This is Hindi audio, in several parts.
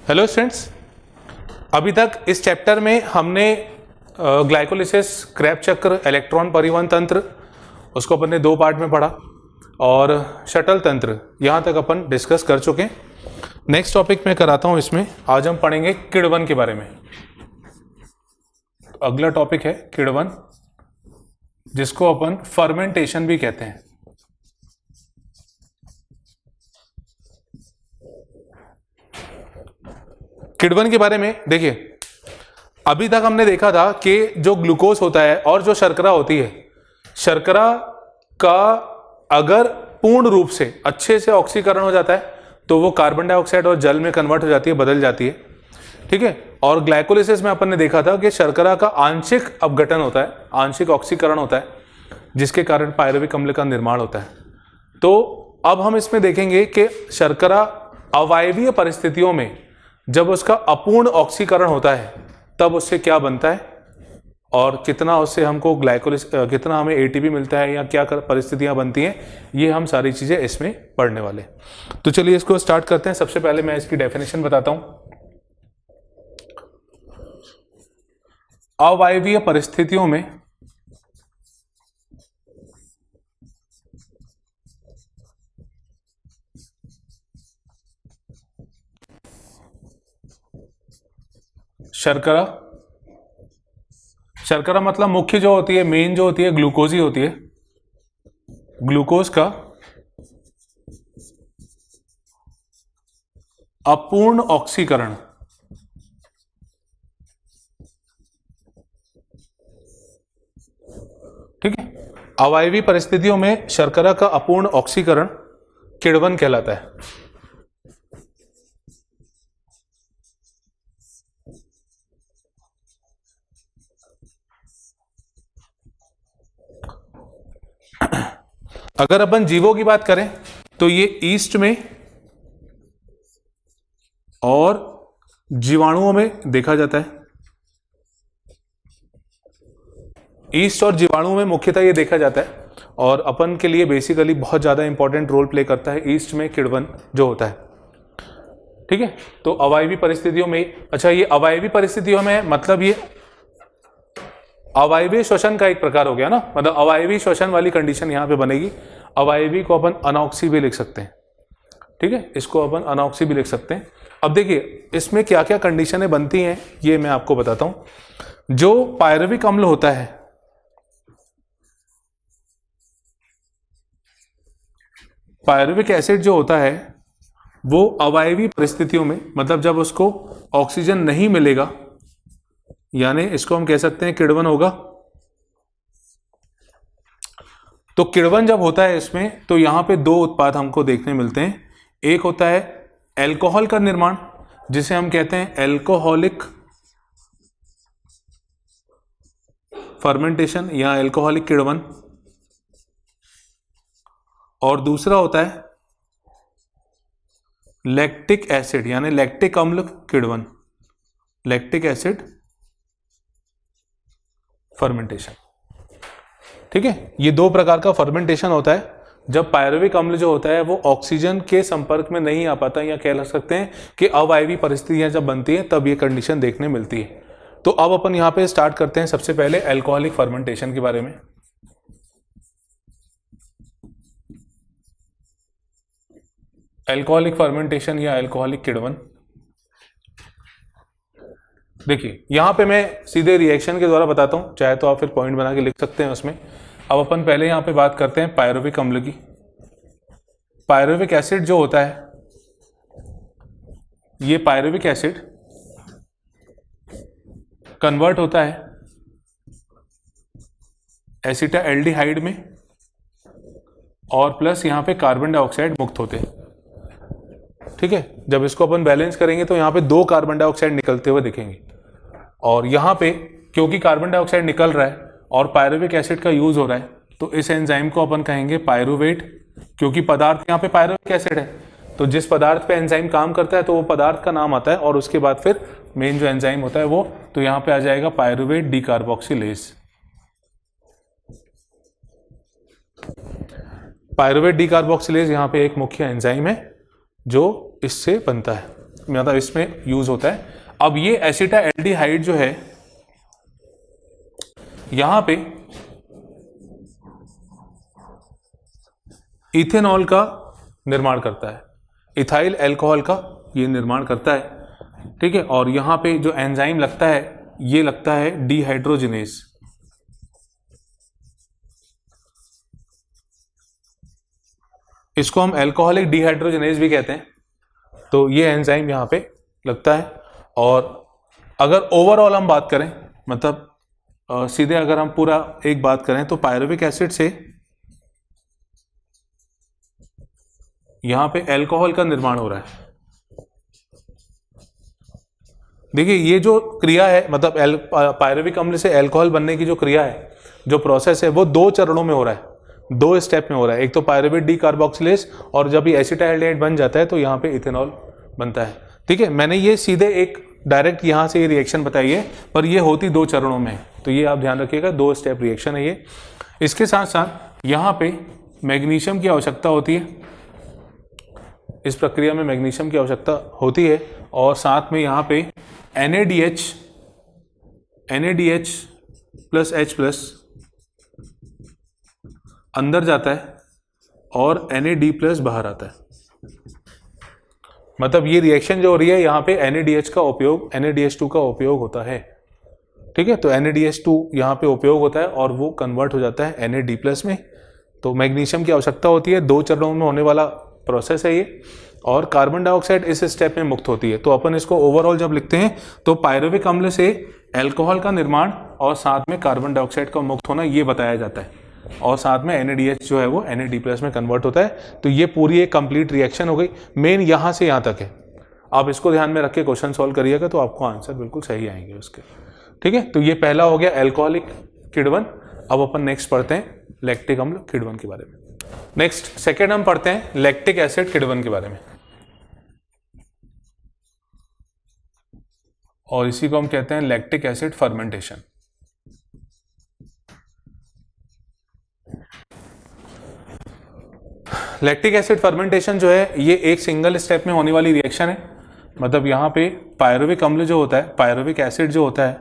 हेलो स्टूडेंट्स, अभी तक इस चैप्टर में हमने ग्लाइकोलिसिस, क्रेब्स चक्र, इलेक्ट्रॉन परिवहन तंत्र, उसको अपन ने दो पार्ट में पढ़ा और शटल तंत्र यहाँ तक अपन डिस्कस कर चुके हैं। नेक्स्ट टॉपिक मैं कराता हूँ, इसमें आज हम पढ़ेंगे किण्वन के बारे में। अगला टॉपिक है किण्वन, जिसको अपन फर्मेंटेशन भी कहते हैं। किण्वन के बारे में देखिए, अभी तक हमने देखा था कि जो ग्लूकोज होता है और जो शर्करा होती है, शर्करा का अगर पूर्ण रूप से अच्छे से ऑक्सीकरण हो जाता है तो वो कार्बन डाइऑक्साइड और जल में कन्वर्ट हो जाती है, बदल जाती है। ठीक है। और ग्लाइकोलिसिस में अपन ने देखा था कि शर्करा का आंशिक अपघटन होता है, आंशिक ऑक्सीकरण होता है, जिसके कारण पायरुविक अम्ल का निर्माण होता है। तो अब हम इसमें देखेंगे कि शर्करा अवायवीय परिस्थितियों में जब उसका अपूर्ण ऑक्सीकरण होता है तब उससे क्या बनता है और कितना उससे हमको कितना हमें एटीपी मिलता है या क्या परिस्थितियां बनती हैं, ये हम सारी चीजें इसमें पढ़ने वाले। तो चलिए इसको स्टार्ट करते हैं। सबसे पहले मैं इसकी डेफिनेशन बताता हूं। अवायवीय परिस्थितियों में शर्करा मतलब मुख्य जो होती है, मेन जो होती है, ग्लूकोज ही होती है। ग्लूकोज का अपूर्ण ऑक्सीकरण, ठीक है, अवायवीय परिस्थितियों में शर्करा का अपूर्ण ऑक्सीकरण किण्वन कहलाता है। अगर अपन जीवों की बात करें तो ये ईस्ट में और जीवाणुओं में देखा जाता है। ईस्ट और जीवाणुओं में मुख्यतः ये देखा जाता है और अपन के लिए बेसिकली बहुत ज्यादा इंपॉर्टेंट रोल प्ले करता है ईस्ट में किण्वन जो होता है। ठीक है। तो अवायवीय परिस्थितियों में, अच्छा, ये अवायवीय परिस्थितियों में मतलब ये अवायवीय श्वसन का एक प्रकार हो गया ना, मतलब अवायवीय श्वसन वाली कंडीशन यहां पे बनेगी। अवायवीय को अपन अनॉक्सी भी लिख सकते हैं। ठीक है, इसको अपन अनॉक्सी भी लिख सकते हैं। अब देखिए इसमें क्या क्या कंडीशनें बनती हैं ये मैं आपको बताता हूं। जो पायरुविक अम्ल होता है, पायरुविक एसिड जो होता है वो अवायवीय परिस्थितियों में, मतलब जब उसको ऑक्सीजन नहीं मिलेगा, यानी इसको हम कह सकते हैं किण्वन होगा। तो किण्वन जब होता है इसमें, तो यहां पे दो उत्पाद हमको देखने मिलते हैं। एक होता है एल्कोहल का निर्माण, जिसे हम कहते हैं एल्कोहलिक फर्मेंटेशन या एल्कोहलिक किण्वन, और दूसरा होता है लैक्टिक एसिड यानी लैक्टिक अम्ल किण्वन, लैक्टिक एसिड फर्मेंटेशन। ठीक है, ये दो प्रकार का फर्मेंटेशन होता है जब पायरुविक अम्ल जो होता है वो ऑक्सीजन के संपर्क में नहीं आ पाता, या कह सकते हैं कि अवायवीय परिस्थितियां जब बनती हैं तब ये कंडीशन देखने मिलती है। तो अब अपन यहां पे स्टार्ट करते हैं सबसे पहले एल्कोहलिक फर्मेंटेशन के बारे में। एल्कोहलिक फर्मेंटेशन या एल्कोहलिक किण्वन, देखिए यहां पे मैं सीधे रिएक्शन के द्वारा बताता हूं, चाहे तो आप फिर पॉइंट बना के लिख सकते हैं उसमें। अब अपन पहले यहां पे बात करते हैं पायरुविक अम्ल की। पायरुविक एसिड जो होता है, ये पायरुविक एसिड कन्वर्ट होता है एसिटाल्डिहाइड में, और प्लस यहां पे कार्बन डाइऑक्साइड मुक्त होते हैं। ठीक है, जब इसको अपन बैलेंस करेंगे तो यहां पे दो कार्बन डाइऑक्साइड निकलते हुए दिखेंगे, और यहां पे क्योंकि कार्बन डाइऑक्साइड निकल रहा है और पायरुविक एसिड का यूज हो रहा है, तो इस एंजाइम को अपन कहेंगे पायरुवेट, क्योंकि पदार्थ यहाँ पे पायरुविक एसिड है, तो जिस पदार्थ पे एंजाइम काम करता है तो वो पदार्थ का नाम आता है, और उसके बाद फिर मेन जो एंजाइम होता है वो, तो यहाँ पे आ जाएगा पायरुवेट डीकार्बोक्सिलेज। पायरुवेट डीकार्बोक्सिलेज यहाँ पे एक मुख्य एंजाइम है जो इससे बनता है। मतलब इसमें यूज होता है। अब ये एसिटाल्डिहाइड जो है यहां पे इथेनॉल का निर्माण करता है, इथाइल अल्कोहल का ये निर्माण करता है, ठीक है। और यहां पे जो एंजाइम लगता है ये लगता है डिहाइड्रोजिनेज। इसको हम अल्कोहलिक डिहाइड्रोजिनेज भी कहते हैं। तो ये एंजाइम यहां पे लगता है। और अगर ओवरऑल हम बात करें, मतलब सीधे अगर हम पूरा एक बात करें तो पायरुविक एसिड से यहां पे अल्कोहल का निर्माण हो रहा है। देखिए ये जो क्रिया है, मतलब पायरुविक अम्ल से अल्कोहल बनने की जो क्रिया है, जो प्रोसेस है, वो 2 चरणों में हो रहा है, 2 स्टेप में हो रहा है। एक तो पायरुवेट डीकार्बोक्सिलेज, और जब ये एसिटाल्डिहाइड बन जाता है तो यहाँ पे इथेनॉल बनता है, ठीक है। मैंने ये सीधे एक डायरेक्ट यहाँ से ये रिएक्शन बताई है, पर ये होती 2 चरणों में है, तो ये आप ध्यान रखिएगा, 2 स्टेप रिएक्शन है ये। इसके साथ साथ यहाँ पे मैग्नीशियम की आवश्यकता होती है, इस प्रक्रिया में मैग्नीशियम की आवश्यकता होती है। और साथ में यहाँ पे NaDH प्लस H प्लस अंदर जाता है और NaD प्लस बाहर आता है। मतलब ये रिएक्शन जो हो रही है यहाँ पे NaDH का उपयोग, NaDH2 का उपयोग होता है, ठीक है। तो NaDH2 यहाँ पे उपयोग होता है और वो कन्वर्ट हो जाता है Na D+ में। तो मैग्नीशियम की आवश्यकता होती है, 2 चरणों में होने वाला प्रोसेस है ये। और कार्बन डाइऑक्साइड इस स्टेप में मुक्त होती है। तो अपन इसको ओवरऑल जब लिखते हैं तो पायरुविक अम्ल से अल्कोहल का निर्माण और साथ में कार्बन डाइऑक्साइड का मुक्त होना ये बताया जाता है, और साथ में NaDH जो है वो NaD+ में कन्वर्ट होता है। तो ये पूरी एक कंप्लीट रिएक्शन हो गई, मेन यहाँ से यहाँ तक है। आप इसको ध्यान में रख के क्वेश्चन सॉल्व करिएगा तो आपको आंसर बिल्कुल सही आएंगे उसके, ठीक है। तो ये पहला हो गया अल्कोहलिक किण्वन। अब अपन नेक्स्ट पढ़ते हैं लैक्टिक अम्ल किण्वन के बारे में। नेक्स्ट सेकेंड हम पढ़ते हैं लैक्टिक एसिड किण्वन के बारे में, और इसी को हम कहते हैं lactic acid fermentation. Lactic acid fermentation जो है ये एक सिंगल स्टेप में होने वाली रिएक्शन है। मतलब यहां पे पायरुविक अम्ल जो होता है, पायरुविक एसिड जो होता है,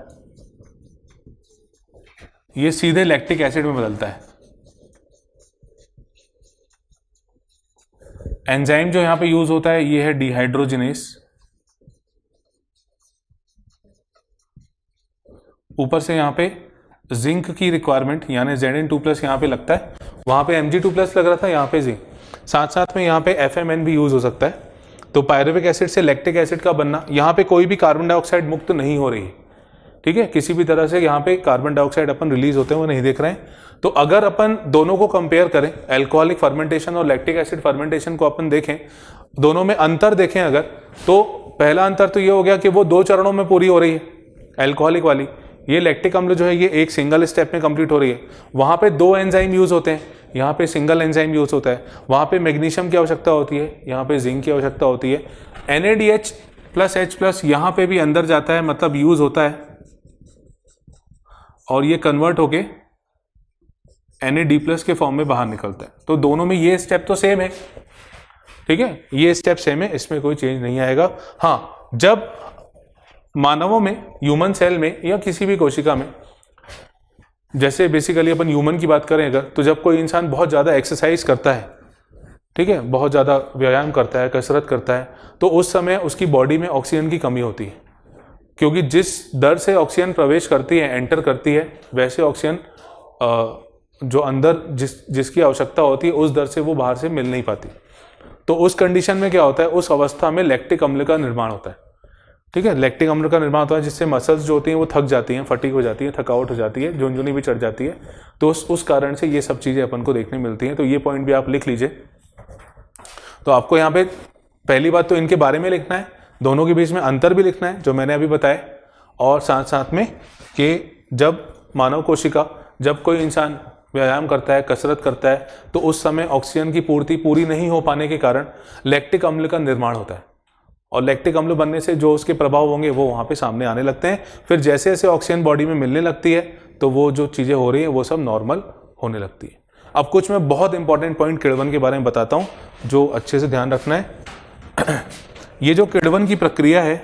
ये सीधे लैक्टिक एसिड में बदलता है। एंजाइम जो यहां पे यूज होता है ये है डिहाइड्रोजिनेस। ऊपर से यहाँ पे जिंक की रिक्वायरमेंट यानी Zn2+ यहाँ पे लगता है, वहाँ पे Mg2+ लग रहा था, यहाँ पे जिंक। साथ साथ में यहाँ पे FMN भी यूज हो सकता है। तो पायरुविक एसिड से लैक्टिक एसिड का बनना, यहाँ पे कोई भी कार्बन डाइऑक्साइड मुक्त नहीं हो रही है, ठीक है। किसी भी तरह से यहाँ पे कार्बन डाइऑक्साइड अपन रिलीज होते हैं वो नहीं देख रहे हैं। तो अगर अपन दोनों को कंपेयर करें, अल्कोहलिक फर्मेंटेशन और लैक्टिक एसिड फर्मेंटेशन को अपन देखें, दोनों में अंतर देखें अगर, तो पहला अंतर तो ये हो गया कि वो 2 चरणों में पूरी हो रही है अल्कोहलिक वाली। ये लैक्टिक अम्ल जो है ये एक सिंगल स्टेप में कंप्लीट हो रही है। वहाँ पे 2 एंजाइम यूज होते हैं, यहाँ पे सिंगल एंजाइम यूज होता है। वहाँ पे मैग्नीशियम की आवश्यकता होती है, यहाँ पे जिंक की आवश्यकता होती है। NaDH प्लस H+ यहाँ पे भी अंदर जाता है, मतलब यूज होता है, और ये कन्वर्ट होके NaD+ के फॉर्म में बाहर निकलता है। तो दोनों में ये स्टेप तो सेम है, ठीक है, ये स्टेप सेम है, इसमें कोई चेंज नहीं आएगा। हाँ, जब मानवों में, ह्यूमन सेल में या किसी भी कोशिका में, जैसे बेसिकली अपन ह्यूमन की बात करें अगर, तो जब कोई इंसान बहुत ज़्यादा एक्सरसाइज करता है, ठीक है, बहुत ज़्यादा व्यायाम करता है, कसरत करता है, तो उस समय उसकी बॉडी में ऑक्सीजन की कमी होती है, क्योंकि जिस दर से ऑक्सीजन प्रवेश करती है, एंटर करती है, वैसे ऑक्सीजन जो अंदर जिसकी आवश्यकता होती है उस दर से वो बाहर से मिल नहीं पाती। तो उस कंडीशन में क्या होता है, उस अवस्था में लैक्टिक अम्ल का निर्माण होता है, ठीक है। लैक्टिक अम्ल का निर्माण होता है जिससे मसल्स जो होती हैं वो थक जाती हैं, फटीग हो जाती है, थकावट हो जाती है, झुनझुनी भी चढ़ जाती है। तो उस कारण से ये सब चीज़ें अपन को देखने मिलती हैं। तो ये पॉइंट भी आप लिख लीजिए। तो आपको यहाँ पे पहली बात तो इनके बारे में लिखना है, दोनों के बीच में अंतर भी लिखना है जो मैंने अभी बताया, और साथ साथ में कि जब मानव कोशिका, जब कोई इंसान व्यायाम करता है, कसरत करता है, तो उस समय ऑक्सीजन की पूर्ति पूरी नहीं हो पाने के कारण लैक्टिक अम्ल का निर्माण होता है, और लैक्टिक अम्ल बनने से जो उसके प्रभाव होंगे वो वहाँ पे सामने आने लगते हैं। फिर जैसे जैसे ऑक्सीजन बॉडी में मिलने लगती है तो वो जो चीज़ें हो रही हैं वो सब नॉर्मल होने लगती है। अब कुछ मैं बहुत इंपॉर्टेंट पॉइंट किण्वन के बारे में बताता हूँ जो अच्छे से ध्यान रखना है। ये जो किण्वन की प्रक्रिया है,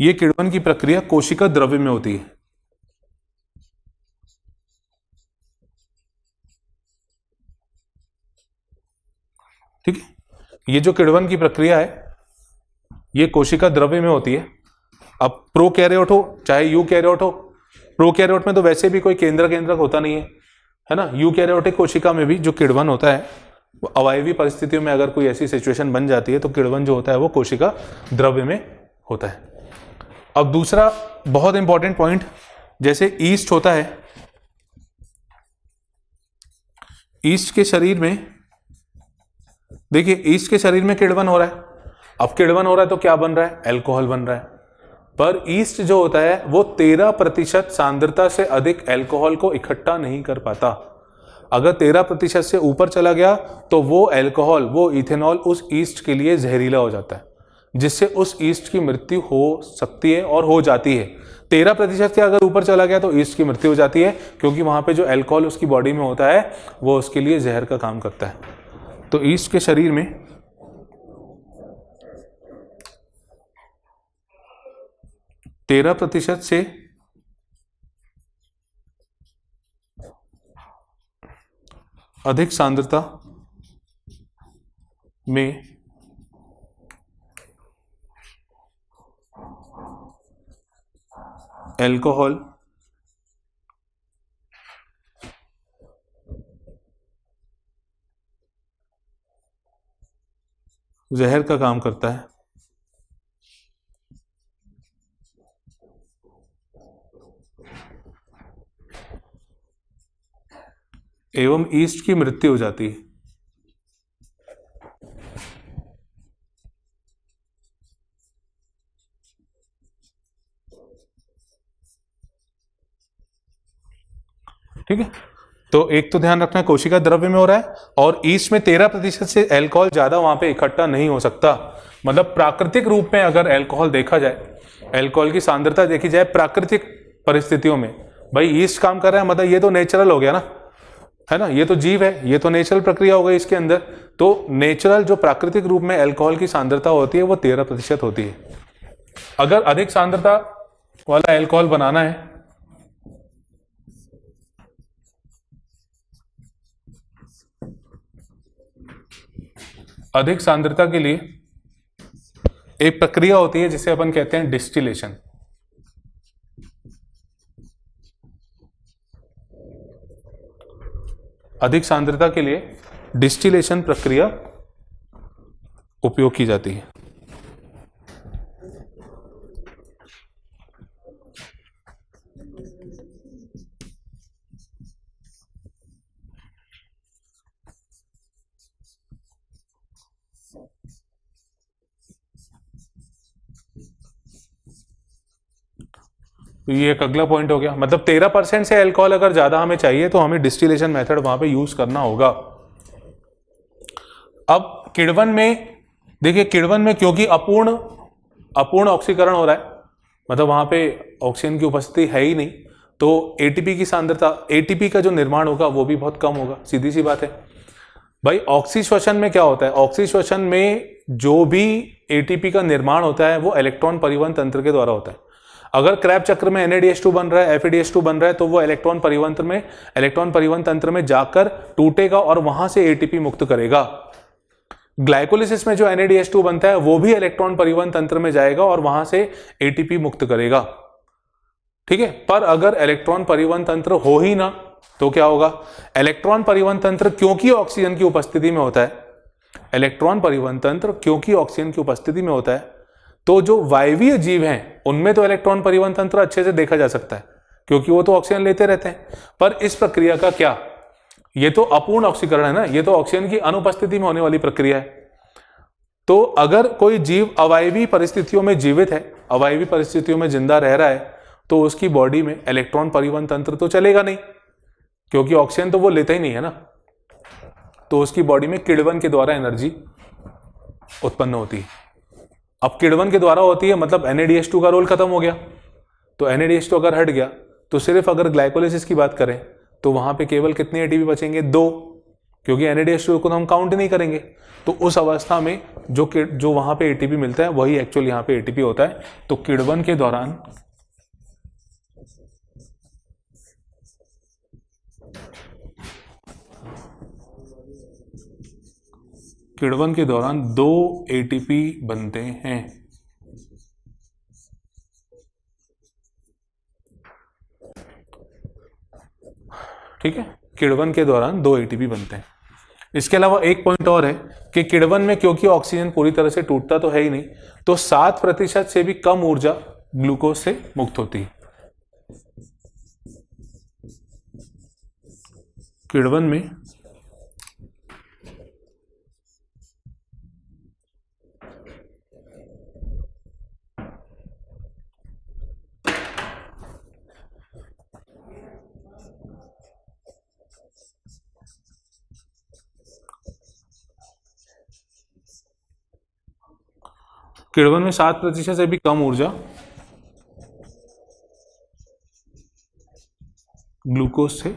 ये किण्वन की प्रक्रिया कोशिका द्रव्य में होती है। ठीक है, ये जो किण्वन की प्रक्रिया है ये कोशिका द्रव्य में होती है। अब प्रोकैरियोट हो चाहे यूकैरियोट हो, प्रोकैरियोट में तो वैसे भी कोई केंद्रक होता नहीं है ना। यूकैरियोटिक कोशिका में भी जो किण्वन होता है, अवायवीय परिस्थितियों में अगर कोई ऐसी सिचुएशन बन जाती है तो किण्वन जो होता है वो कोशिका द्रव्य में होता है। अब दूसरा बहुत इंपॉर्टेंट पॉइंट, जैसे ईस्ट होता है, ईस्ट के शरीर में देखिए, ईस्ट के शरीर में किण्वन हो रहा है। अब किण्वन हो रहा है तो क्या बन रहा है, अल्कोहल बन रहा है। पर ईस्ट जो होता है वो 13% सांद्रता से अधिक अल्कोहल को इकट्ठा नहीं कर पाता। अगर 13% से ऊपर चला गया तो वो अल्कोहल, वो इथेनॉल उस ईस्ट के लिए जहरीला हो जाता है, जिससे उस ईस्ट की मृत्यु हो सकती है और हो जाती है। 13% के अगर ऊपर चला गया तो ईस्ट की मृत्यु हो जाती है, क्योंकि वहां पे जो अल्कोहल उसकी बॉडी में होता है वो उसके लिए जहर का काम करता है। तो ईस्ट के शरीर में 13% से अधिक सांद्रता में अल्कोहल जहर का काम करता है। एवं ईस्ट की मृत्यु हो जाती है। ठीक है, तो एक तो ध्यान रखना, कोशिका द्रव्य में हो रहा है और ईस्ट में 13% से अल्कोहल ज्यादा वहां पे इकट्ठा नहीं हो सकता। मतलब प्राकृतिक रूप में अगर अल्कोहल देखा जाए, अल्कोहल की सांद्रता देखी जाए प्राकृतिक परिस्थितियों में, भाई ईस्ट काम कर रहा है, मतलब ये तो नेचुरल हो गया ना, है ना, ये तो जीव है, ये तो नेचुरल प्रक्रिया हो गई इसके अंदर। तो नेचुरल जो प्राकृतिक रूप में अल्कोहल की सांद्रता होती है वो 13% होती है। अगर अधिक सांद्रता वाला अल्कोहल बनाना है अधिक सांद्रता के लिए एक प्रक्रिया होती है जिसे अपन कहते हैं डिस्टिलेशन। अधिक सांद्रता के लिए डिस्टिलेशन प्रक्रिया उपयोग की जाती है। तो ये एक अगला पॉइंट हो गया, मतलब 13% से अल्कोहल अगर ज्यादा हमें चाहिए तो हमें डिस्टिलेशन मेथड वहां पे यूज करना होगा। अब किण्वन में देखिए, किण्वन में क्योंकि अपूर्ण ऑक्सीकरण हो रहा है, मतलब वहां पे ऑक्सीजन की उपस्थिति है ही नहीं, तो एटीपी की सांद्रता, एटीपी का जो निर्माण होगा वो भी बहुत कम होगा, सीधी सी बात है। भाई ऑक्सीश्वसन में क्या होता है, ऑक्सीश्वसन में जो भी एटीपी का निर्माण होता है वो इलेक्ट्रॉन परिवहन तंत्र के द्वारा होता है। अगर क्रैब चक्र में NADH2 बन रहा है, FADH2 बन रहा है, तो वो इलेक्ट्रॉन परिवहन तंत्र में जाकर टूटेगा और वहां से एटीपी मुक्त करेगा। ग्लाइकोलिसिस में जो NADH2 बनता है वो भी इलेक्ट्रॉन परिवहन तंत्र में जाएगा और वहां से एटीपी मुक्त करेगा। ठीक है, पर अगर इलेक्ट्रॉन परिवहन तंत्र हो ही ना तो क्या होगा, इलेक्ट्रॉन परिवहन तंत्र क्योंकि ऑक्सीजन की उपस्थिति में होता है, इलेक्ट्रॉन परिवहन तंत्र क्योंकि ऑक्सीजन की उपस्थिति में होता है, तो जो वायवीय जीव हैं उनमें तो इलेक्ट्रॉन परिवहन तंत्र अच्छे से देखा जा सकता है क्योंकि वो तो ऑक्सीजन लेते रहते हैं। पर इस प्रक्रिया का क्या, ये तो अपूर्ण ऑक्सीकरण है ना, ये तो ऑक्सीजन की अनुपस्थिति में होने वाली प्रक्रिया है। तो अगर कोई जीव अवायवीय परिस्थितियों में जीवित है, अवायवीय परिस्थितियों में जिंदा रह रहा है, तो उसकी बॉडी में इलेक्ट्रॉन परिवहन तंत्र तो चलेगा नहीं क्योंकि ऑक्सीजन तो वो लेता ही नहीं है ना। तो उसकी बॉडी में किण्वन के द्वारा एनर्जी उत्पन्न होती है। अब किण्वन के द्वारा होती है मतलब NADH2 का रोल खत्म हो गया, तो NADH2 अगर हट गया तो सिर्फ अगर ग्लाइकोलिसिस की बात करें तो वहां पे केवल कितने एटीपी बचेंगे, 2। क्योंकि NADH2 को तो हम काउंट नहीं करेंगे। तो उस अवस्था में जो वहां पे ATP मिलता है वही एक्चुअली यहाँ पे ATP होता है। तो किण्वन के दौरान 2 ATP बनते हैं। ठीक है, किण्वन के दौरान 2 ATP बनते हैं। इसके अलावा एक पॉइंट और है कि किण्वन में क्योंकि ऑक्सीजन पूरी तरह से टूटता तो है ही नहीं, तो 7% से भी कम ऊर्जा ग्लूकोज से मुक्त होती है। किण्वन में किण्वन में 7% से भी कम ऊर्जा ग्लूकोज से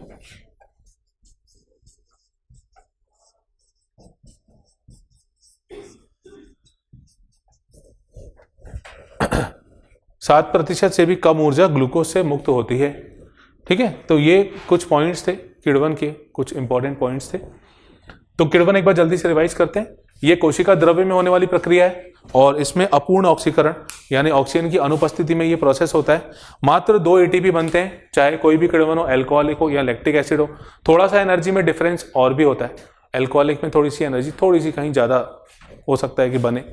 सात प्रतिशत से भी कम ऊर्जा ग्लूकोज से मुक्त होती है। ठीक है, तो ये कुछ पॉइंट्स थे किण्वन के, कुछ इंपॉर्टेंट पॉइंट्स थे। तो किण्वन एक बार जल्दी से रिवाइज करते हैं। ये कोशिका द्रव्य में होने वाली प्रक्रिया है और इसमें अपूर्ण ऑक्सीकरण यानी ऑक्सीजन की अनुपस्थिति में ये प्रोसेस होता है। मात्र 2 ATP बनते हैं, चाहे कोई भी किण्वन हो, अल्कोहलिक हो या लैक्टिक एसिड हो। थोड़ा सा एनर्जी में डिफरेंस और भी होता है, अल्कोहलिक में थोड़ी सी एनर्जी थोड़ी सी कहीं ज़्यादा हो सकता है कि बने,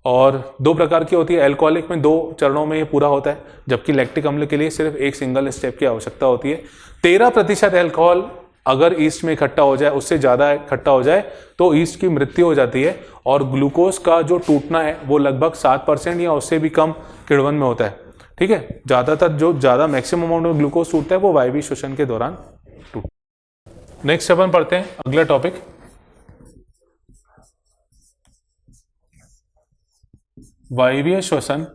और 2 प्रकार की होती है। अल्कोहलिक में 2 चरणों में ये पूरा होता है, जबकि लैक्टिक अम्ल के लिए सिर्फ एक सिंगल स्टेप की आवश्यकता होती है। 13% अल्कोहल अगर ईस्ट में इकट्ठा हो जाए, उससे ज़्यादा इकट्ठा हो जाए तो ईस्ट की मृत्यु हो जाती है, और ग्लूकोज का जो टूटना है वो लगभग 7% या उससे भी कम किण्वन में होता है। ठीक है, ज़्यादातर जो ज़्यादा मैक्सिमम अमाउंट में ग्लूकोज टूटता है वो वायवीय श्वसन के दौरान टूटता है। नेक्स्ट अपन पढ़ते हैं अगला टॉपिक, वायवीय श्वसन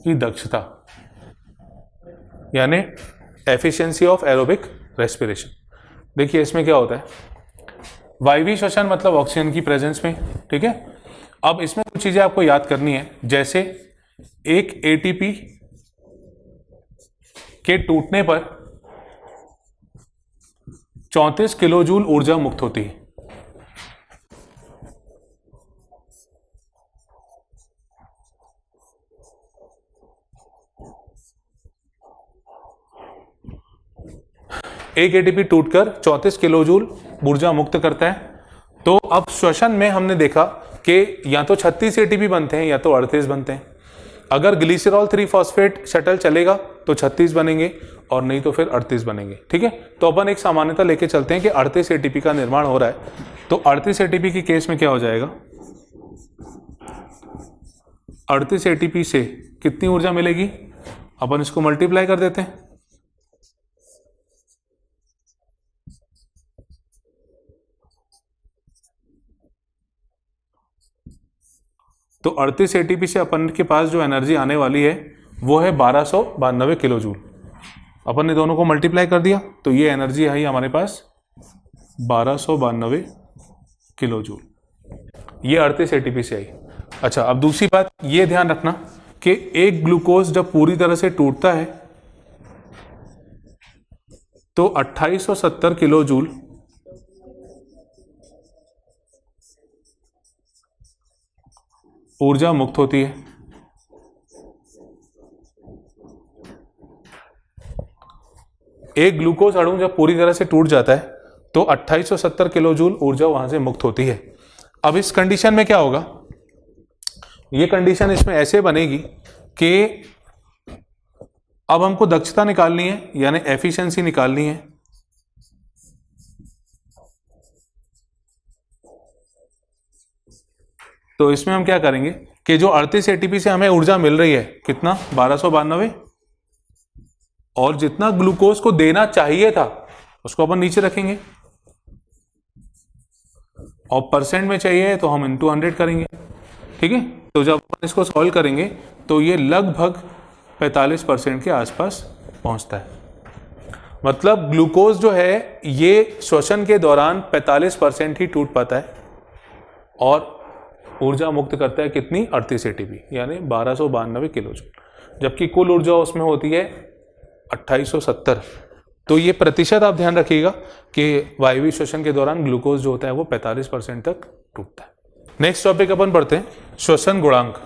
की दक्षता यानी एफिशिएंसी ऑफ एरोबिक रेस्पिरेशन। देखिए इसमें क्या होता है, वायवीय श्वसन मतलब ऑक्सीजन की प्रेजेंस में। ठीक है, अब इसमें कुछ चीजें आपको याद करनी है, जैसे एक ATP के टूटने पर 34 किलो जूल ऊर्जा मुक्त होती है। एक ATP टूटकर 34 किलो जूल ऊर्जा मुक्त करता है। तो अब श्वसन में हमने देखा कि या तो 36 ATP बनते हैं या तो 38 बनते हैं। अगर ग्लिसरॉल 3-फॉस्फेट शटल चलेगा तो 36 बनेंगे और नहीं तो फिर 38 बनेंगे। ठीक है, तो अपन एक सामान्यता लेके चलते हैं कि 38 ATP का निर्माण हो रहा है। तो 38 ATP के केस में क्या हो जाएगा, 38 ATP से कितनी ऊर्जा मिलेगी, अपन इसको मल्टीप्लाई कर देते हैं। तो 38 ATP से अपन के पास जो एनर्जी आने वाली है वो है 1292 किलो जूल। अपन ने दोनों को मल्टीप्लाई कर दिया तो ये एनर्जी आई हमारे पास 1292 किलो जूल, ये 38 ATP से आई। अच्छा, अब दूसरी बात ये ध्यान रखना कि एक ग्लूकोज जब पूरी तरह से टूटता है तो 2870 किलो जूल ऊर्जा मुक्त होती है। एक ग्लूकोज अणु जब पूरी तरह से टूट जाता है तो 2870 किलो जूल ऊर्जा वहां से मुक्त होती है। अब इस कंडीशन में क्या होगा, ये कंडीशन इसमें ऐसे बनेगी कि अब हमको दक्षता निकालनी है यानी एफिशिएंसी निकालनी है। तो इसमें हम क्या करेंगे कि जो 38 ATP से हमें ऊर्जा मिल रही है कितना 1292, और जितना ग्लूकोज को देना चाहिए था उसको अपन नीचे रखेंगे, और परसेंट में चाहिए तो हम इनटू 100 करेंगे। ठीक है, तो जब अपन इसको सॉल्व करेंगे तो ये लगभग 45% के आसपास पहुंचता है। मतलब ग्लूकोज जो है ये श्वसन के दौरान 45% ही टूट पाता है और ऊर्जा मुक्त करता है कितनी, 38 एटीपी यानी 1292 किलो जूल, जबकि कुल ऊर्जा उसमें होती है 2870। तो ये प्रतिशत आप ध्यान रखिएगा कि वायवीय श्वसन के दौरान ग्लूकोज जो होता है वो 45% तक टूटता है। नेक्स्ट टॉपिक अपन पढ़ते हैं, श्वसन गुणांक।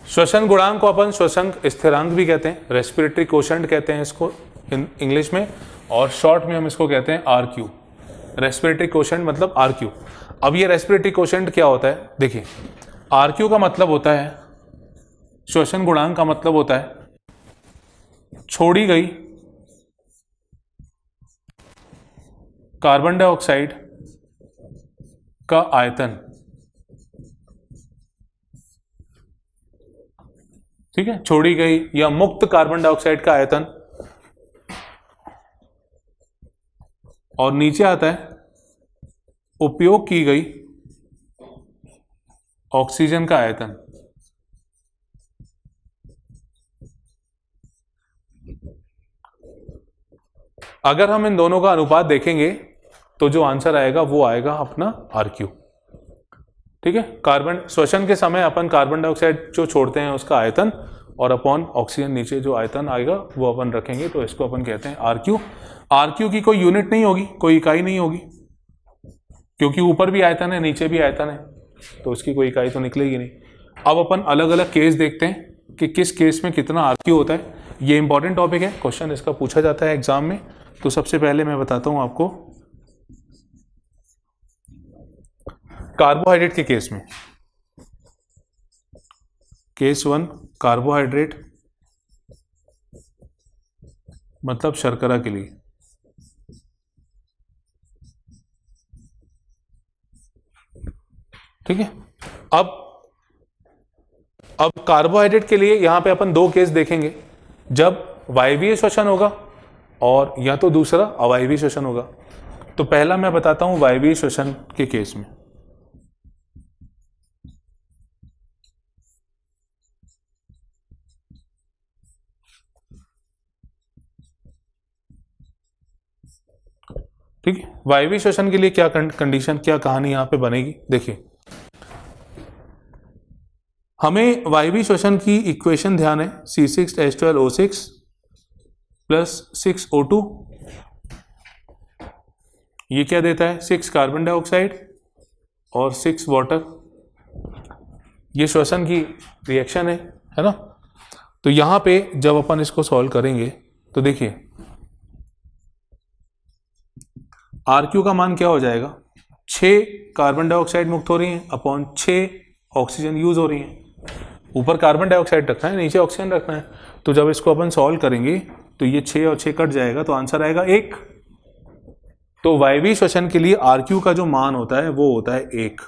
श्वसन गुणांक को अपन श्वसन स्थिरांक भी कहते हैं, रेस्पिरेटरी कोशेंट कहते हैं इसको इंग्लिश में, और शॉर्ट में हम इसको कहते हैं RQ, रेस्पिरेटरी कोशेंट मतलब RQ। अब ये रेस्पिरेटरी कोशेंट क्या होता है, देखिए RQ का मतलब होता है, श्वसन गुणांक का मतलब होता है छोड़ी गई कार्बन डाइऑक्साइड का आयतन, ठीक है, छोड़ी गई या मुक्त कार्बन डाइऑक्साइड का आयतन, और नीचे आता है उपयोग की गई ऑक्सीजन का आयतन। अगर हम इन दोनों का अनुपात देखेंगे तो जो आंसर आएगा वो आएगा अपना RQ, ठीक है। कार्बन श्वसन के समय अपन कार्बन डाइऑक्साइड जो छोड़ते हैं उसका आयतन और अपॉन ऑक्सीजन नीचे जो आयतन आएगा वो अपन रखेंगे, तो इसको अपन कहते हैं RQ। RQ की कोई यूनिट नहीं होगी, कोई इकाई नहीं होगी, क्योंकि ऊपर भी आयतन है नीचे भी आयतन है, तो उसकी कोई इकाई तो निकलेगी नहीं। अब अपन अलग अलग केस देखते हैं कि किस केस में कितना RQ होता है। ये इंपॉर्टेंट टॉपिक है, क्वेश्चन इसका पूछा जाता है एग्जाम में। तो सबसे पहले मैं बताता हूं आपको कार्बोहाइड्रेट के केस में, केस 1 कार्बोहाइड्रेट मतलब शर्करा के लिए। ठीक है, अब कार्बोहाइड्रेट के लिए यहां पे अपन दो केस देखेंगे, जब वायवीय श्वसन होगा और या तो दूसरा अवायवीय श्वसन होगा। तो पहला मैं बताता हूं वायवीय श्वसन के केस में। ठीक है, वायवीय श्वसन के लिए क्या कंडीशन, क्या कहानी यहां पे बनेगी, देखिए हमें वायवीय श्वसन की इक्वेशन ध्यान है, C6H12O6 प्लस 6O2, ये क्या देता है 6 कार्बन डाइऑक्साइड और 6 वाटर। ये श्वसन की रिएक्शन है ना। तो यहां पे जब अपन इसको सॉल्व करेंगे तो देखिए RQ का मान क्या हो जाएगा, 6 कार्बन डाइऑक्साइड मुक्त हो रही है अपॉन 6 ऑक्सीजन यूज हो रही है। ऊपर कार्बन डाइऑक्साइड रखना है, नीचे ऑक्सीजन रखना है। तो जब इसको अपन सॉल्व करेंगे तो ये 6 और 6 कट जाएगा, तो आंसर आएगा 1। तो वायवीय श्वसन के लिए RQ का जो मान होता है वो होता है 1।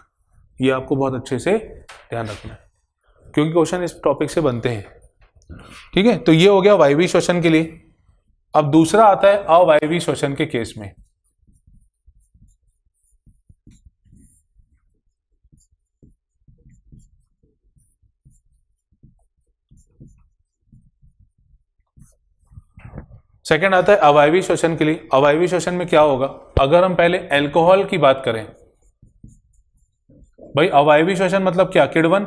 ये आपको बहुत अच्छे से ध्यान रखना है, क्योंकि क्वेश्चन इस टॉपिक से बनते हैं। ठीक है, तो ये हो गया वायवीय श्वसन के लिए। अब दूसरा आता है अवायवीय श्वसन के केस में। सेकंड आता है अवायवीय श्वसन के लिए। अवायवीय श्वसन में क्या होगा, अगर हम पहले अल्कोहल की बात करें, भाई अवायवीय श्वसन मतलब क्या, किण्वन।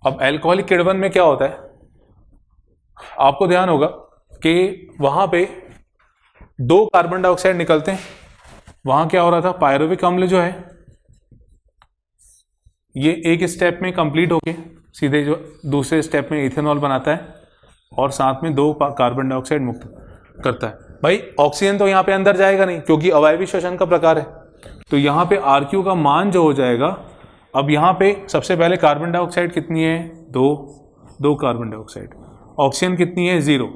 अब अल्कोहलिक किण्वन में क्या होता है, आपको ध्यान होगा कि वहां पे 2 कार्बन डाइऑक्साइड निकलते हैं। वहां क्या हो रहा था, पायरुविक अम्ल जो है ये एक स्टेप में कंप्लीट होके सीधे जो दूसरे स्टेप में इथेनॉल बनाता है और साथ में 2 कार्बन डाइऑक्साइड मुक्त करता है। भाई ऑक्सीजन तो यहाँ पे अंदर जाएगा नहीं, क्योंकि अवायवीय श्वसन का प्रकार है। तो यहाँ पे RQ का मान जो हो जाएगा, अब यहाँ पे सबसे पहले कार्बन डाइऑक्साइड कितनी है, 2 कार्बन डाइऑक्साइड, ऑक्सीजन कितनी है 0।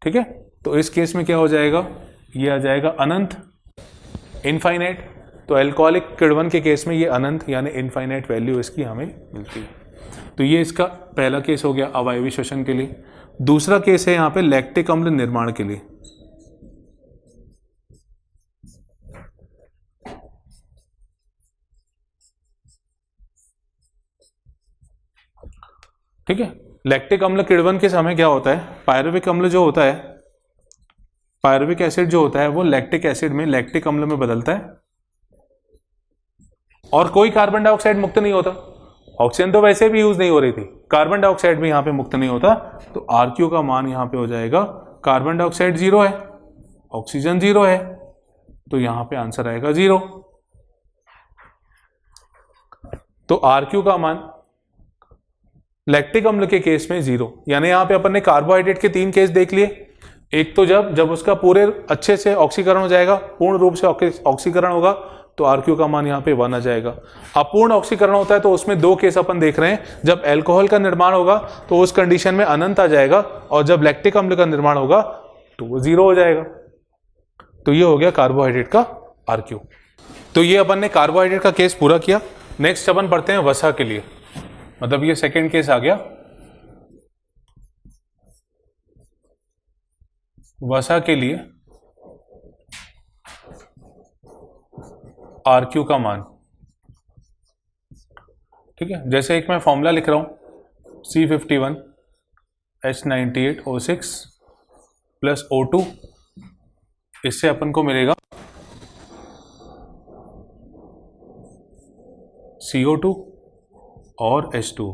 ठीक है, तो इस केस में क्या हो जाएगा, ये आ जाएगा अनंत, इनफाइनाइट। तो अल्कोहलिक किण्वन के केस में ये अनंत यानी इनफाइनाइट वैल्यू इसकी हमें मिलती है। तो ये इसका पहला केस हो गया अवयवी श्वसन के लिए। दूसरा केस है यहाँ पे लैक्टिक अम्ल निर्माण के लिए। ठीक है, लैक्टिक अम्ल किण्वन के समय क्या होता है, पायरुविक अम्ल जो होता है, पायरुविक एसिड जो होता है वो लैक्टिक एसिड में, लैक्टिक अम्ल में बदलता है और कोई कार्बन डाइऑक्साइड मुक्त नहीं होता। ऑक्सीजन तो वैसे भी यूज नहीं हो रही थी, कार्बन डाइऑक्साइड भी यहां पे मुक्त नहीं होता। तो RQ का मान यहां पे हो जाएगा, कार्बन डाइऑक्साइड 0 है, ऑक्सीजन 0 है, तो यहां पे आंसर आएगा 0। तो RQ का मान लैक्टिक अम्ल के केस में 0। यानी यहां पे अपन ने कार्बोहाइड्रेट के 3 केस देख लिए। एक तो जब उसका पूरे अच्छे से ऑक्सीकरण हो जाएगा, पूर्ण रूप से ऑक्सीकरण होगा, तो RQ का मान यहाँ पे 1 आ जाएगा। अपूर्ण ऑक्सीकरण होता है तो उसमें 2 केस अपन देख रहे हैं। जब अल्कोहल का निर्माण होगा तो उस कंडीशन में अनंत आ जाएगा, और जब लैक्टिक अम्ल का निर्माण होगा तो वो 0 हो जाएगा। तो ये हो गया कार्बोहाइड्रेट का RQ। तो ये अपन ने कार्बोहाइड्रेट का केस पूरा किया। नेक्स्ट अपन पढ़ते हैं वसा के लिए, मतलब ये सेकेंड केस आ गया। वसा के लिए RQ का मान, ठीक है, जैसे एक मैं फॉर्मूला लिख रहा हूं, C51 H98O6 प्लस O2, इससे अपन को मिलेगा CO2 और H2।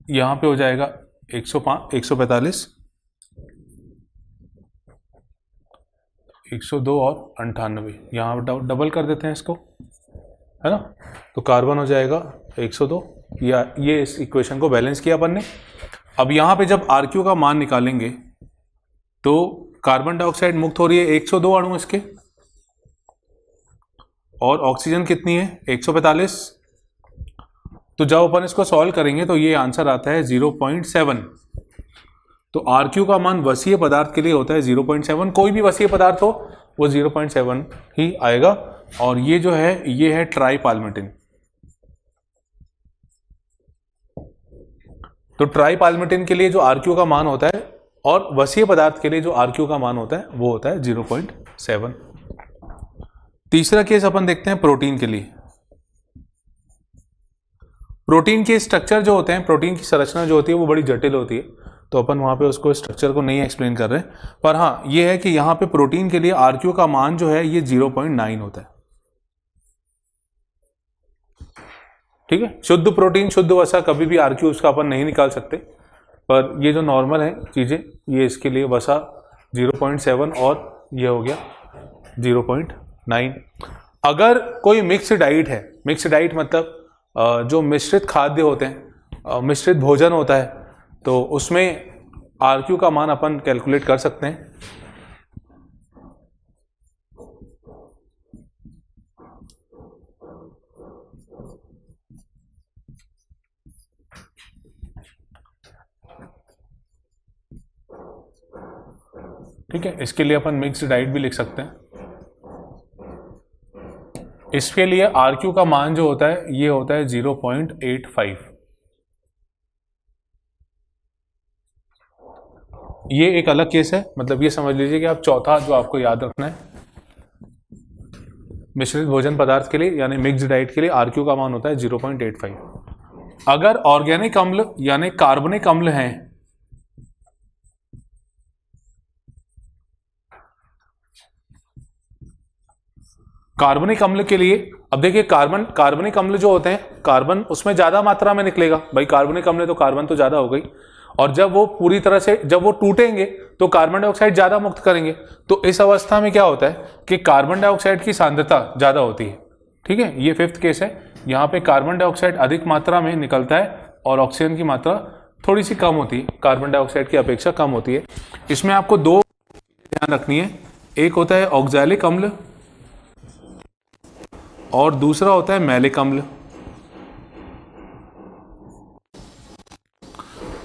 यहां पे हो जाएगा 105, 145, 102 और 98। यहाँ डबल कर देते हैं इसको, है ना। तो कार्बन हो जाएगा 102, या ये इस इक्वेशन को बैलेंस किया अपन ने। अब यहाँ पे जब RQ का मान निकालेंगे तो कार्बन डाइऑक्साइड मुक्त हो रही है 102 अणु इसके, और ऑक्सीजन कितनी है 145। तो जब अपन इसको सॉल्व करेंगे तो ये आंसर आता है 0.7। तो RQ का मान वसीय पदार्थ के लिए होता है 0.7। कोई भी वसीय पदार्थ हो वो 0.7 ही आएगा। और ये जो है ये है ट्राईपाल्मिटिन। तो ट्राईपाल्मिटिन के लिए जो RQ का मान होता है और वसीय पदार्थ के लिए जो RQ का मान होता है वो होता है 0.7। तीसरा केस अपन देखते हैं प्रोटीन के लिए। प्रोटीन के स्ट्रक्चर जो होते हैं, प्रोटीन की संरचना जो होती है वो बड़ी जटिल होती है, तो अपन वहां पे उसको स्ट्रक्चर को नहीं एक्सप्लेन कर रहे हैं। पर हाँ ये है कि यहाँ पे प्रोटीन के लिए RQ का मान जो है ये 0.9 होता है। ठीक है, शुद्ध प्रोटीन शुद्ध वसा कभी भी RQ उसका अपन नहीं निकाल सकते, पर ये जो नॉर्मल है चीजें, ये इसके लिए वसा 0.7 और ये हो गया 0.9। अगर कोई मिक्स्ड डाइट है, मिक्स्ड डाइट मतलब जो मिश्रित खाद्य होते हैं, मिश्रित भोजन होता है, तो उसमें RQ का मान अपन कैलकुलेट कर सकते हैं। ठीक है, इसके लिए अपन मिक्स्ड डाइट भी लिख सकते हैं। इसके लिए RQ का मान जो होता है ये होता है 0.85। ये एक अलग केस है, मतलब ये समझ लीजिए कि आप चौथा जो आपको याद रखना है, मिश्रित भोजन पदार्थ के लिए यानी मिक्स्ड डाइट के लिए RQ का मान होता है 0.85। अगर ऑर्गेनिक अम्ल यानी कार्बनिक अम्ल हैं, कार्बनिक अम्ल के लिए, अब देखिए कार्बनिक अम्ल जो होते हैं, कार्बन उसमें ज्यादा मात्रा में निकलेगा भाई, कार्बनिक अम्ल तो कार्बन तो ज्यादा हो गई, और जब वो पूरी तरह से जब वो टूटेंगे तो कार्बन डाइऑक्साइड ज्यादा मुक्त करेंगे। तो इस अवस्था में क्या होता है कि कार्बन डाइऑक्साइड की सांद्रता ज्यादा होती है। ठीक है, ये फिफ्थ केस है। यहाँ पे कार्बन डाइऑक्साइड अधिक मात्रा में निकलता है और ऑक्सीजन की मात्रा थोड़ी सी कम होती है, कार्बन डाइऑक्साइड की अपेक्षा कम होती है। इसमें आपको दो ध्यान रखनी है, एक होता है ऑक्सैलिक अम्ल और दूसरा होता है मैलिक अम्ल।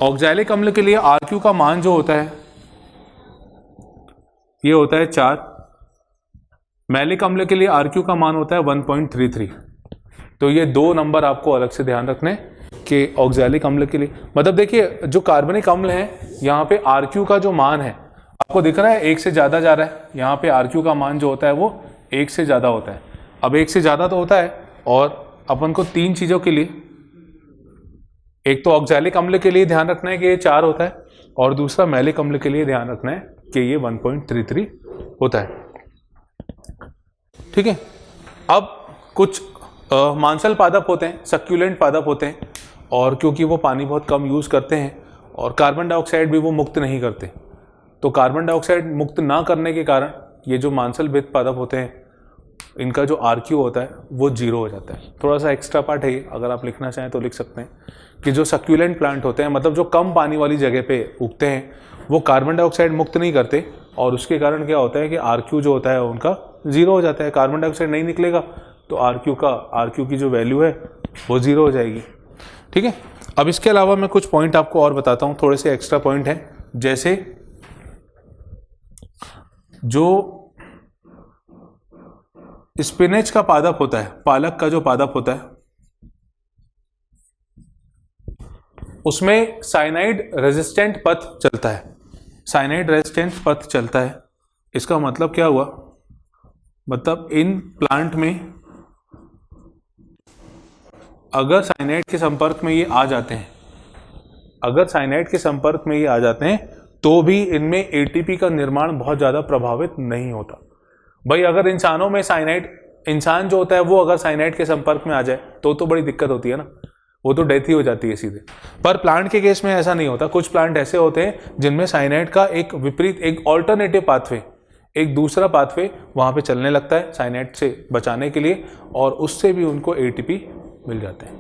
ऑक्सैलिक अम्ल के लिए RQ का मान जो होता है ये होता है 4, मैलिक अम्ल के लिए RQ का मान होता है 1.33। तो ये 2 नंबर आपको अलग से ध्यान रखने कि ऑक्सैलिक अम्ल के लिए, मतलब देखिए जो कार्बनिक अम्ल है यहाँ पे RQ का जो मान है आपको दिख रहा है 1 से ज़्यादा जा रहा है। यहाँ पे RQ का मान जो होता है वो 1 से ज़्यादा होता है। अब 1 से ज़्यादा तो होता है और अपन को 3 चीज़ों के लिए, एक तो ऑक्सैलिक अम्ल के लिए ध्यान रखना है कि ये 4 होता है, और दूसरा मैलिक अम्ल के लिए ध्यान रखना है कि ये 1.33 होता है। ठीक है। अब कुछ मांसल पादप होते हैं, सक्यूलेंट पादप होते हैं, और क्योंकि वो पानी बहुत कम यूज़ करते हैं और कार्बन डाइऑक्साइड भी वो मुक्त नहीं करते, तो कार्बन डाइऑक्साइड मुक्त ना करने के कारण ये जो मांसल भेद पादप होते हैं इनका जो RQ होता है वो 0 हो जाता है। थोड़ा सा एक्स्ट्रा पार्ट है, अगर आप लिखना चाहें तो लिख सकते हैं कि जो सक्यूलेंट प्लांट होते हैं, मतलब जो कम पानी वाली जगह पे उगते हैं, वो कार्बन डाइऑक्साइड मुक्त नहीं करते, और उसके कारण क्या होता है कि RQ जो होता है उनका 0 हो जाता है। कार्बन डाइऑक्साइड नहीं निकलेगा तो RQ की जो वैल्यू है वो 0 हो जाएगी। ठीक है। अब इसके अलावा मैं कुछ पॉइंट आपको और बताता हूँ, थोड़े से एक्स्ट्रा पॉइंट हैं, जैसे जो स्पिनेच का पादप होता है, पालक का जो पादप होता है, उसमें साइनाइड रेजिस्टेंट पथ चलता है। साइनाइड रेजिस्टेंट पथ चलता है, इसका मतलब क्या हुआ, मतलब इन प्लांट में अगर साइनाइड के संपर्क में ये आ जाते हैं, अगर साइनाइड के संपर्क में ये आ जाते हैं तो भी इनमें ATP का निर्माण बहुत ज़्यादा प्रभावित नहीं होता। भाई अगर इंसानों में साइनाइड, इंसान जो होता है वो अगर साइनाइड के संपर्क में आ जाए तो बड़ी दिक्कत होती है ना, वो तो डेथ ही हो जाती है सीधे। पर प्लांट के केस में ऐसा नहीं होता। कुछ प्लांट ऐसे होते हैं जिनमें साइनाइड का एक विपरीत, एक ऑल्टरनेटिव पाथवे, एक दूसरा पाथवे वहाँ पे चलने लगता है साइनाइड से बचाने के लिए, और उससे भी उनको ATP मिल जाते हैं।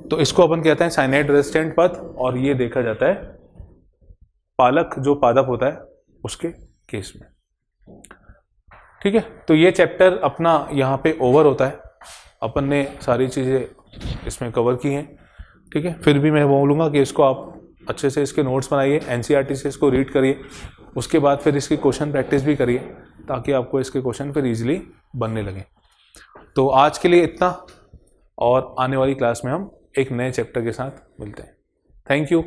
तो इसको अपन कहते हैं साइनाइड रेजिस्टेंट पथ, और ये देखा जाता है पालक जो पादप होता है उसके केस में। ठीक है। तो ये चैप्टर अपना यहाँ पे ओवर होता है, अपन ने सारी चीज़ें इसमें कवर की हैं। ठीक है। फिर भी मैं बोलूँगा कि इसको आप अच्छे से इसके नोट्स बनाइए, NCERT से इसको रीड करिए, उसके बाद फिर इसकी क्वेश्चन प्रैक्टिस भी करिए ताकि आपको इसके क्वेश्चन फिर ईजिली बनने लगे। तो आज के लिए इतना, और आने वाली क्लास में हम एक नए चैप्टर के साथ मिलते हैं। Thank you.